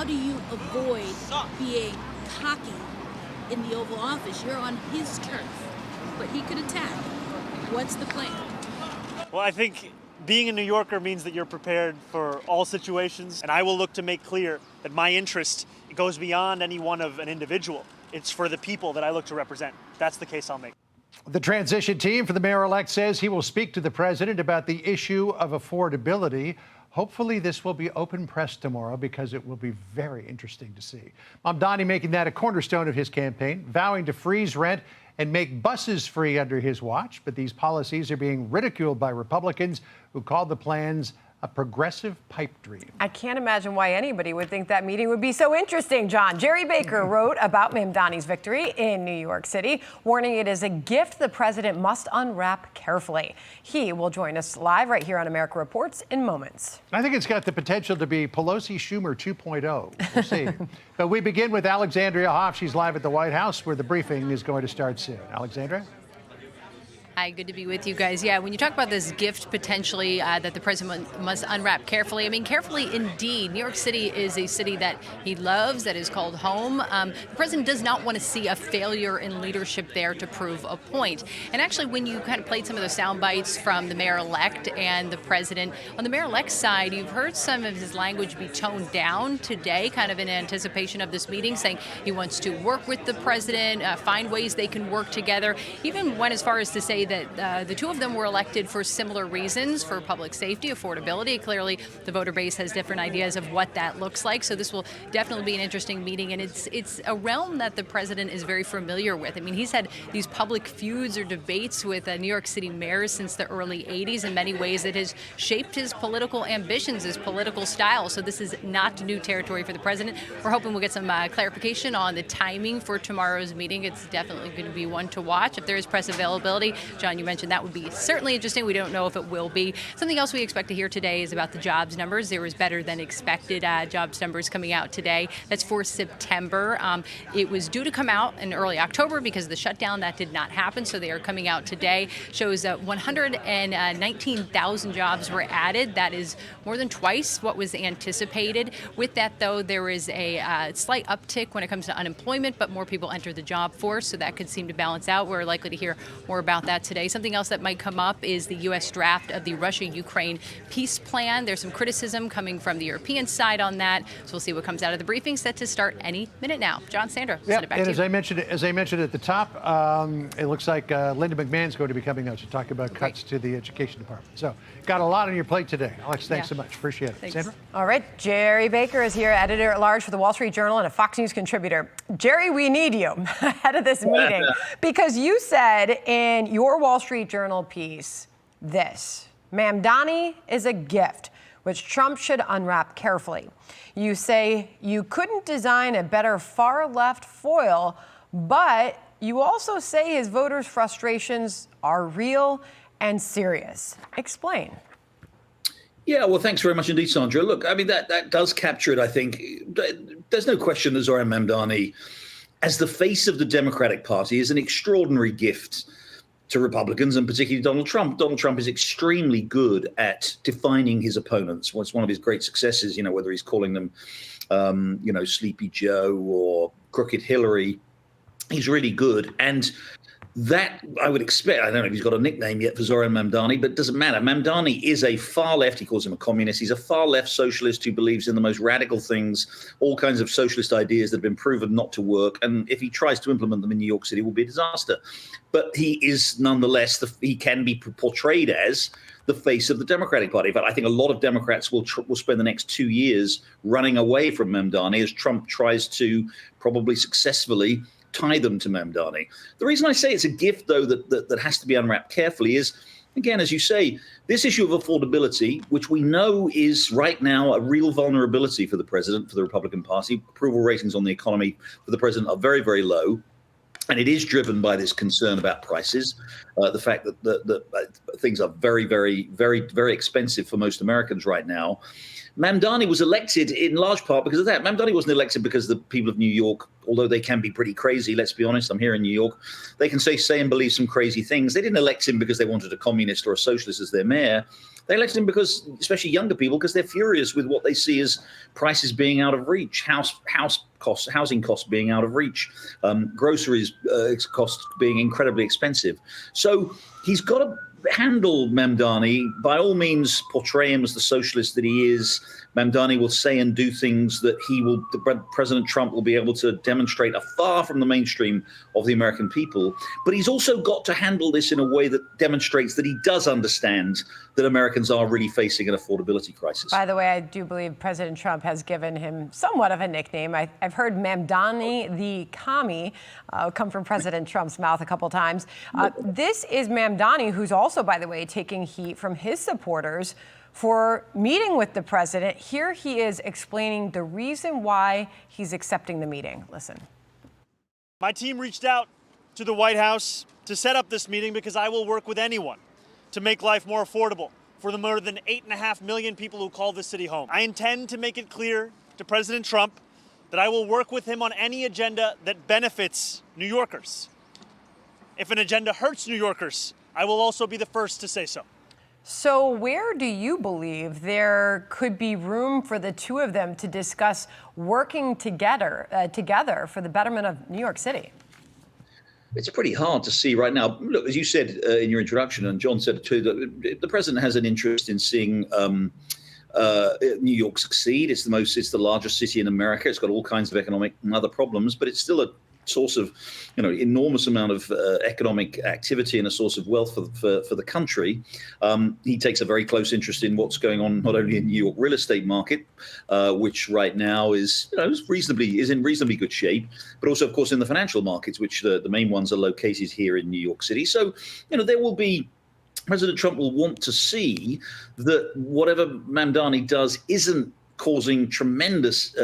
do you avoid being cocky in the Oval Office? You're on his turf, but he could attack. What's the plan? Well, I think being a New Yorker means that you're prepared for all situations, and I will look to make clear that my interest goes beyond any one of an individual. It's for the people that I look to represent. That's the case I'll make. The transition team for the mayor-elect says he will speak to the president about the issue of affordability. Hopefully this will be open press tomorrow because it will be very interesting to see. Mamdani making that a cornerstone of his campaign, vowing to freeze rent and make buses free under his watch. But these policies are being ridiculed by Republicans who called the plans a progressive pipe dream. I can't imagine why anybody would think that meeting would be so interesting, John. Gerry Baker wrote about Mamdani's victory in New York City, warning it is a gift the president must unwrap carefully. He will join us live right here on America Reports in moments. I think it's got the potential to be Pelosi-Schumer 2.0. We'll see. But we begin with Alexandria Hoff. She's live at the White House where the briefing is going to start soon. Alexandria? Hi, good to be with you guys. Yeah, when you talk about this gift potentially that the president must unwrap carefully, I mean, carefully indeed. New York City is a city that he loves, that is called home. The president does not want to see a failure in leadership there to prove a point. And actually, when you kind of played some of the sound bites from the mayor-elect and the president, on the mayor-elect's side, you've heard some of his language be toned down today, kind of in anticipation of this meeting, saying he wants to work with the president, find ways they can work together. Even went as far as to say that the two of them were elected for similar reasons, for public safety, affordability. Clearly, the voter base has different ideas of what that looks like. So this will definitely be an interesting meeting. And it's a realm that the president is very familiar with. I mean, he's had these public feuds or debates with New York City mayors since the early 80s. In many ways, it has shaped his political ambitions, his political style. So this is not new territory for the president. We're hoping we'll get some clarification on the timing for tomorrow's meeting. It's definitely going to be one to watch. If there is press availability, John, you mentioned that would be certainly interesting. We don't know if it will be. Something else we expect to hear today is about the jobs numbers. There was better than expected jobs numbers coming out today. That's for September. It was due to come out in early October because of the shutdown. That did not happen, so they are coming out today. Shows that 119,000 jobs were added. That is more than twice what was anticipated. With that, though, there is a slight uptick when it comes to unemployment, but more people enter the job force, so that could seem to balance out. We're likely to hear more about that today. Something else that might come up is the U.S. draft of the Russia-Ukraine peace plan. There's some criticism coming from the European side on that, so we'll see what comes out of the briefing, set to start any minute now. John, Sandra, send it back to you. As I mentioned at the top, it looks like Linda McMahon's going to be coming out to talk about cuts to the education department. So, got a lot on your plate today. Alex, thanks so much. Appreciate it. Thanks. Sandra? All right, Gerry Baker is here, editor-at-large for the Wall Street Journal and a Fox News contributor. Gerry, we need you ahead of this meeting because you said in your Wall Street Journal piece this: Mamdani is a gift which Trump should unwrap carefully. You say you couldn't design a better far-left foil, but you also say his voters' frustrations are real and serious. Explain. Yeah, well, thanks very much indeed, Sandra. Look, I mean, that does capture it, I think. There's no question that Zohran Mamdani, as the face of the Democratic Party, is an extraordinary gift to Republicans, and particularly Donald Trump. Donald Trump is extremely good at defining his opponents. Well, it's one of his great successes, whether he's calling them, Sleepy Joe or Crooked Hillary. He's really good. And that I would expect. I don't know if he's got a nickname yet for Zohran Mamdani, but it doesn't matter. Mamdani is a far left. He calls him a communist. He's a far left socialist who believes in the most radical things, all kinds of socialist ideas that have been proven not to work. And if he tries to implement them in New York City, it will be a disaster. But he is nonetheless, he can be portrayed as the face of the Democratic Party. But I think a lot of Democrats will spend the next 2 years running away from Mamdani as Trump tries to probably successfully tie them to Mamdani. The reason I say it's a gift, though, that has to be unwrapped carefully is, again, as you say, this issue of affordability, which we know is right now a real vulnerability for the president, for the Republican Party. Approval ratings on the economy for the president are very, very low. And it is driven by this concern about prices, the fact that things are very, very, very, very expensive for most Americans right now. Mamdani was elected in large part because of that. Mamdani wasn't elected because the people of New York, although they can be pretty crazy, let's be honest, I'm here in New York, they can say and believe some crazy things. They didn't elect him because they wanted a communist or a socialist as their mayor. They elected him because, especially younger people, because they're furious with what they see as prices being out of reach, housing costs being out of reach, groceries costs being incredibly expensive. So he's got to handle Mamdani. By all means, portray him as the socialist that he is. Mamdani will say and do things that President Trump will be able to demonstrate are far from the mainstream of the American people. But he's also got to handle this in a way that demonstrates that he does understand that Americans are really facing an affordability crisis. By the way, I do believe President Trump has given him somewhat of a nickname. I've heard Mamdani the commie come from President Trump's mouth a couple times. This is Mamdani, who's also, by the way, taking heat from his supporters for meeting with the president. Here he is explaining the reason why he's accepting the meeting. Listen. My team reached out to the White House to set up this meeting because I will work with anyone to make life more affordable for the more than 8.5 million people who call this city home. I intend to make it clear to President Trump that I will work with him on any agenda that benefits New Yorkers. If an agenda hurts New Yorkers, I will also be the first to say so. So where do you believe there could be room for the two of them to discuss working together for the betterment of New York City? It's pretty hard to see right now. Look, as you said in your introduction, and John said it too, that the president has an interest in seeing New York succeed. It's the largest city in America. It's got all kinds of economic and other problems, but it's still a source of, enormous amount of economic activity and a source of wealth for the country. He takes a very close interest in what's going on not only in New York real estate market, which right now is in reasonably good shape, but also, of course, in the financial markets, which the main ones are located here in New York City. So, there will be. President Trump will want to see that whatever Mamdani does isn't causing tremendous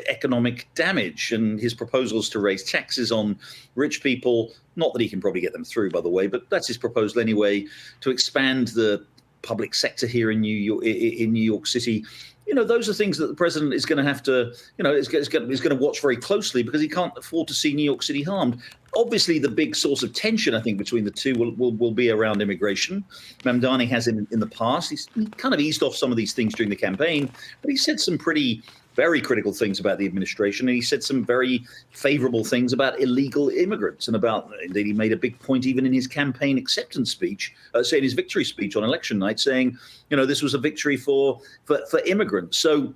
economic damage, and his proposals to raise taxes on rich people, not that he can probably get them through, by the way, but that's his proposal anyway, to expand the public sector here in New York City. Those are things that the president is going to have to, is going to watch very closely, because he can't afford to see New York City harmed. Obviously, the big source of tension, I think, between the two will be around immigration. Mamdani has in the past. He's kind of eased off some of these things during the campaign, but he said some very critical things about the administration, and he said some very favorable things about illegal immigrants, and indeed, he made a big point even in his campaign acceptance speech, saying his victory speech on election night, saying, this was a victory for immigrants. So,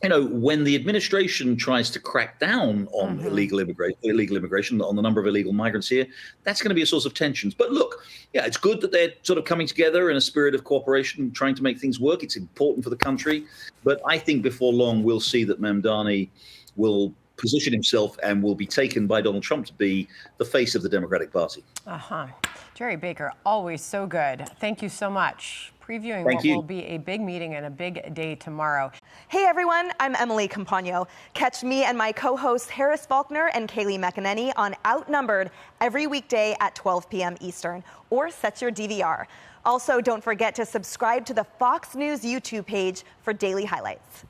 when the administration tries to crack down on illegal immigration, on the number of illegal migrants here, that's going to be a source of tensions. But look, it's good that they're sort of coming together in a spirit of cooperation, trying to make things work. It's important for the country. But I think before long, we'll see that Mamdani will position himself and will be taken by Donald Trump to be the face of the Democratic Party. Gerry Baker, always so good. Thank you so much. Previewing what will be a big meeting and a big day tomorrow. Hey everyone, I'm Emily Campagno. Catch me and my co-hosts Harris Faulkner and Kaylee McEnany on Outnumbered every weekday at 12 p.m. Eastern, or set your DVR. Also, don't forget to subscribe to the Fox News YouTube page for daily highlights.